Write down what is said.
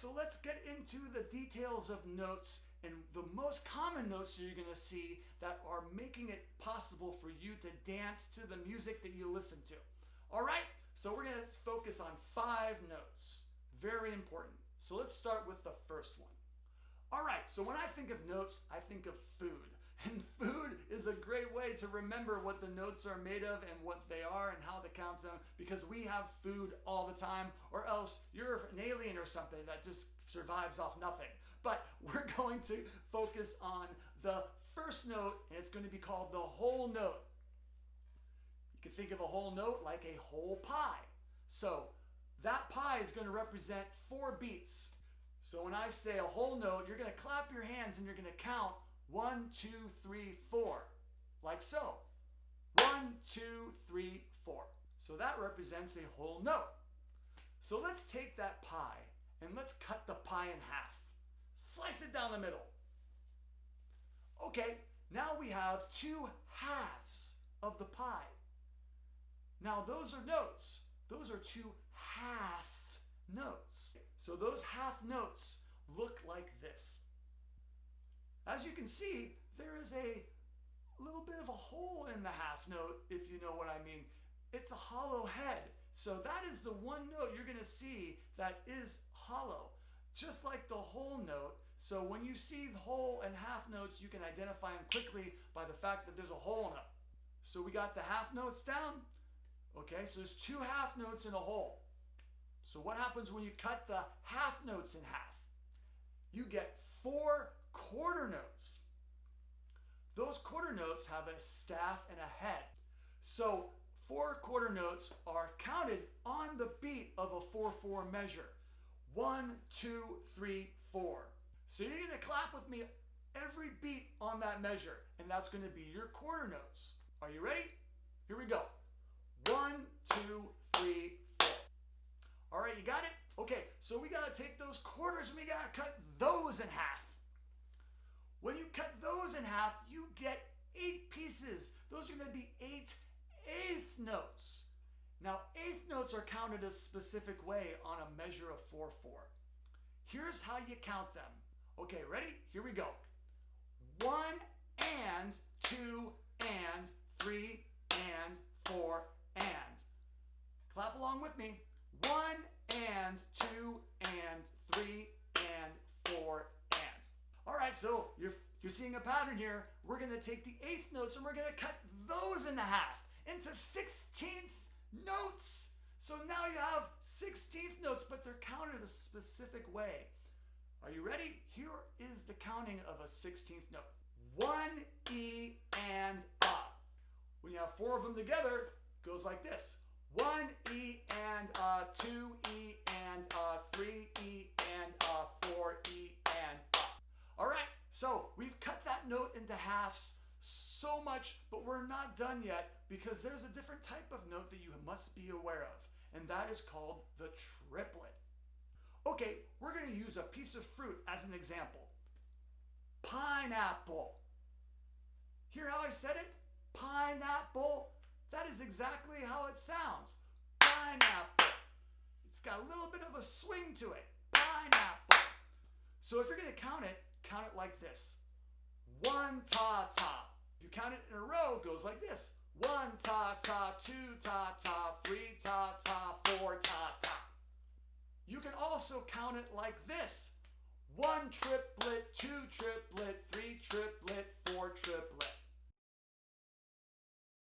so let's get into the details of notes and the most common notes you're going to see that are making it possible for you to dance to the music that you listen to. All right, so we're going to focus on 5 notes. Very important. So let's start with the first one. All right, so when I think of notes, I think of food. And food is a great way to remember what the notes are made of and what they are and how to count them, because we have food all the time, or else you're an alien or something that just survives off nothing. But we're going to focus on the first note, and it's going to be called the whole note. You can think of a whole note like a whole pie. So that pie is going to represent 4 beats. So when I say a whole note, you're going to clap your hands and you're going to count 1, 2, 3, 4, like so. 1, 2, 3, 4. So that represents a whole note. So let's take that pie and let's cut the pie in half. Slice it down the middle. Okay, now we have 2 halves of the pie. Now those are notes. Those are 2 half notes. So those half notes look like this. As you can see, there is a little bit of a hole in the half note, if you know what I mean. It's a hollow head. So that is the one note you're going to see that is hollow, just like the whole note. So when you see the whole and half notes, you can identify them quickly by the fact that there's a hole in them. So we got the half notes down. Okay, so there's 2 half notes in a whole. So what happens when you cut the half notes in half? You get 4 quarter notes. Those quarter notes have a staff and a head. So 4 quarter notes are counted on the beat of a 4/4 measure. 1, 2, 3, 4. So you're going to clap with me every beat on that measure, and that's going to be your quarter notes. Are you ready? Here we go. 1, 2, 3, 4. All right, you got it? Okay, so we got to take those quarters and we got to cut those in half. When you cut those in half, you get 8 pieces. Those are going to be 8 eighth notes. Now, eighth notes are counted a specific way on a measure of 4/4. Here's how you count them. Okay, ready? Here we go. 1 and 2 and 3 and 4 and. Clap along with me. 1 and 2 and 3 and 4 and. All right, so you're seeing a pattern here. We're going to take the eighth notes and we're going to cut those in half into 16th notes. So now you have 16th notes, but they're counted a specific way. Are you ready? Here is the counting of a 16th note. 1 E and A. When you have 4 of them together, it goes like this. 1 E and A, 2 E and A, 3 E and A, 4 E and A. All right, so we've cut that note into halves so much, but we're not done yet because there's a different type of note that you must be aware of, and that is called the triplet. Okay, we're going to use a piece of fruit as an example. Pineapple. Hear how I said it? Pineapple. That is exactly how it sounds. Pineapple. It's got a little bit of a swing to it. Pineapple. So if you're going to count it like this. 1 ta ta. If you count it in a row, it goes like this. 1 ta ta, 2 ta ta, 3 ta ta, 4 ta ta. You can also count it like this. 1 triplet, 2 triplet, 3 triplet,